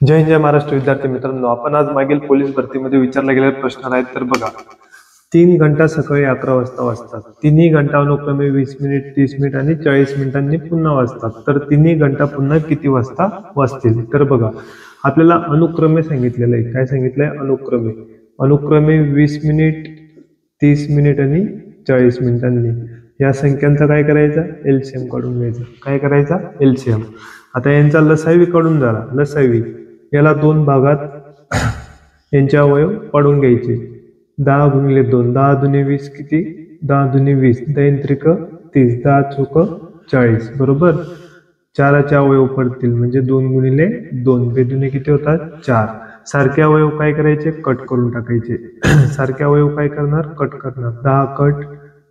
जय हिंद, जय महाराष्ट्र. विद्यार्थी मित्रांनो, आपण आज मागील पोलीस भरतीमध्ये विचारला गेलेले प्रश्न आहेत. तर बघा, 3 घंटा सकाळी 11 वाजता वाजतात, तिन्ही घंटा अनुक्रमे 20 मिनिट, 30 मिनिट आणि 40 मिनिटांनी पुन्हा वाजतात. तर तिन्ही घंटा पुन्हा किती वाजता वाजतील? तर बघा, आपल्याला अनुक्रमे सांगितलेलं आहे. काय सांगितलंय? अनुक्रमे. अनुक्रमे 20 मिनिट, 30 मिनिट आणि 40 मिनिटांनी. या संख्यांचा काय करायचा? एलसीएम काढून घ्यायचा. काय करायचा? एलसीएम. आता यांचा लसावी काढून झाला. लसावी याला 2 भागात यांचे अवयव पाडून घ्यायचे. 10 गुणिले 2, 10 दुने 20 किती? 10 दुने 20, 10 त्रिक 30, 10 चौक 40, बरोबर. 4चे अवयव पडतील म्हणजे 2 गुणिले 2, बेदुने किती होतात? 4. सारखे अवयव काय करायचे? कट करून टाकायचे. सारखे अवयव काय करणार? कट करणार. 10 कट,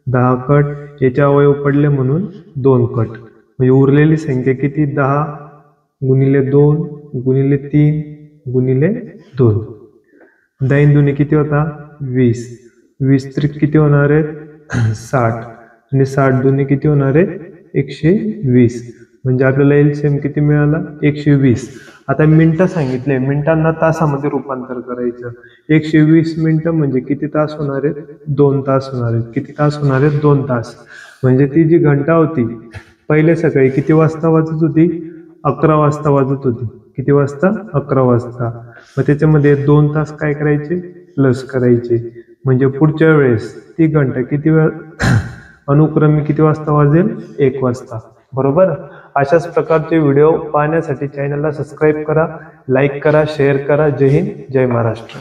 10 कट, याचे अवयव पडले म्हणून 2 कट, म्हणजे उरलेली संख्या किती? 10 गुणिले 2 गुणिले 3 गुणिले 2. 10 दुने किती होता? 20. 20 त्रिक किती होणार आहेत? 60. आणि 60 दुने किती होणार आहेत? 120. म्हणजे आपल्याला एलसीएम किती मिळाला? 120. आता मिनिटं सांगितले, मिनिटांना तासामध्ये रूपांतर करायचं. 120 मिनिटं म्हणजे किती तास होणार आहेत? 2 तास होणार आहेत. किती तास होणार आहेत? 2 तास. म्हणजे ती जी घंटा होती पहिले सकाळी किती वाजता वाजत होती? 11 वाजता वाजत होती. किती वाजता? 11 वाजता. मग त्याच्यामध्ये 2 तास काय करायचे? प्लस करायचे. म्हणजे पुढच्या वेळेस ती घंटा किती वेळ अनुक्रमे किती वाजता वाजेल? 1 वाजता, बरोबर. अशाच प्रकारचे व्हिडिओ पाहण्यासाठी चॅनलला सबस्क्राईब करा, लाईक करा, शेअर करा. जय हिंद, जय महाराष्ट्र.